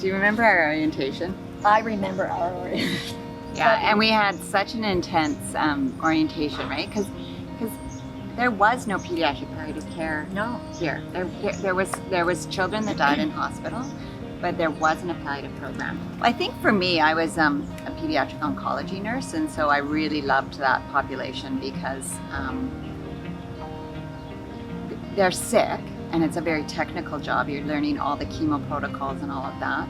Do you remember our orientation? I remember our orientation. Yeah, and we had such an intense orientation, right? Because there was no pediatric palliative care here. There was children that died in hospital, but there wasn't a palliative program. I think for me, I was a pediatric oncology nurse, and so I really loved that population because they're sick, and it's a very technical job. You're learning all the chemo protocols and all of that,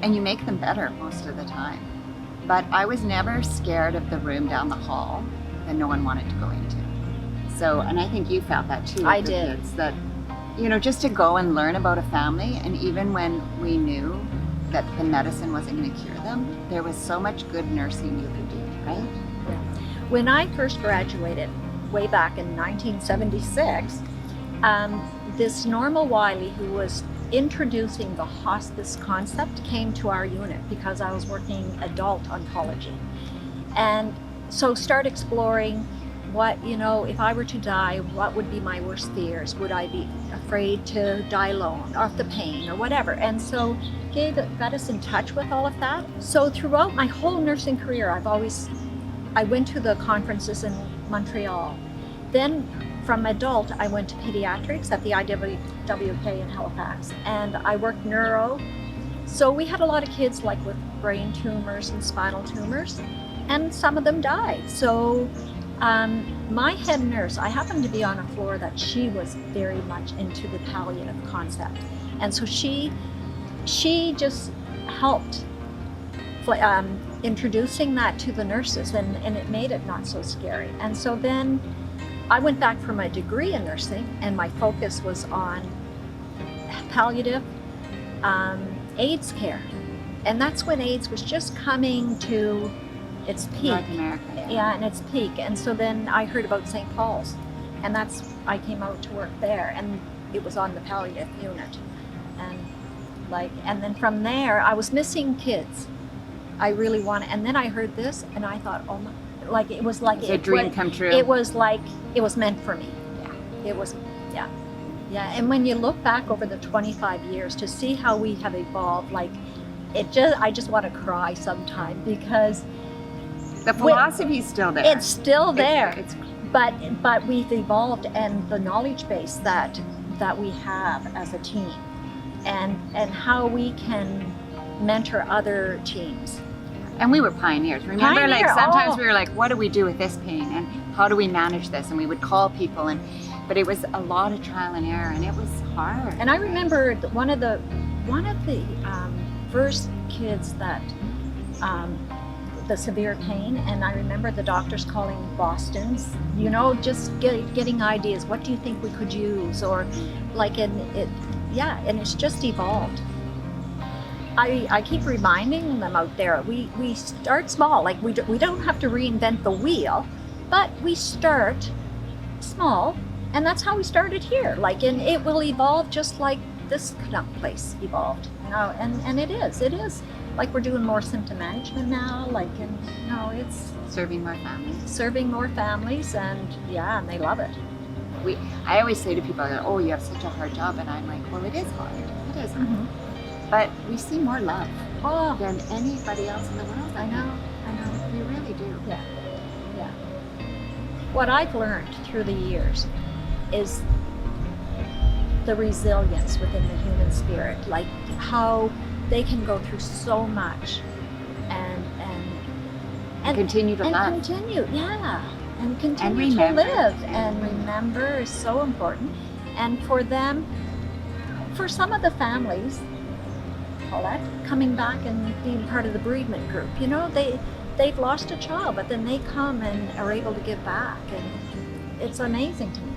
and you make them better most of the time. But I was never scared of the room down the hall that no one wanted to go into. So, and I think you felt that too. I did. Kids, that, you know, just to go and learn about a family, and even when we knew that the medicine wasn't going to cure them, there was so much good nursing you could do, right? Yeah. When I first graduated, way back in 1976, this Norma Wiley, who was introducing the hospice concept, came to our unit because I was working adult oncology. And so start exploring what, you know, if I were to die, what would be my worst fears? Would I be afraid to die alone, or of the pain, or whatever? And so got us in touch with all of that. So throughout my whole nursing career, I went to the conferences in Montreal. Then from adult, I went to pediatrics at the IWK in Halifax, and I worked neuro. So we had a lot of kids like with brain tumors and spinal tumors, and some of them died. So my head nurse, I happened to be on a floor that she was very much into the palliative concept. And so she just helped introducing that to the nurses, and it made it not so scary. And so then I went back for my degree in nursing, and my focus was on palliative AIDS care. And that's when AIDS was just coming to its peak. North America. Yeah, and its peak. And so then I heard about St. Paul's, and I came out to work there, and it was on the palliative unit. And then from there, I was missing kids. I really wanted, and then I heard this, and I thought, oh my, like it was like it's a dream come true. It was like it was meant for me. Yeah, it was. Yeah, yeah. And when you look back over the 25 years to see how we have evolved, like I just want to cry sometime, because the philosophy is still there. It's still there. But we've evolved, and the knowledge base that we have as a team, and how we can mentor other teams. And we were pioneers. Remember, like sometimes we were like, what do we do with this pain, and how do we manage this? And we would call people, but it was a lot of trial and error, and it was hard. And I remember one of the first kids that the severe pain, and I remember the doctors calling Boston's, you know, just getting ideas. What do you think we could use? Or like, and it's just evolved. I keep reminding them out there, we start small. Like we don't have to reinvent the wheel, but we start small, and that's how we started here. Like, and it will evolve just like this Canuck Place evolved, you know. And it is like we're doing more symptom management now. Like, and you know, it's serving more families, and and they love it. I always say to people, oh, you have such a hard job, and I'm like, well, it is hard. It is hard. Mm-hmm. But we see more love than anybody else in the world. I know. We really do. Yeah. What I've learned through the years is the resilience within the human spirit, like how they can go through so much and continue to love. And continue to remember. live. And remember is so important. And for them, for some of the families, coming back and being part of the bereavement group, you know, they've lost a child, but then they come and are able to give back, and it's amazing to me.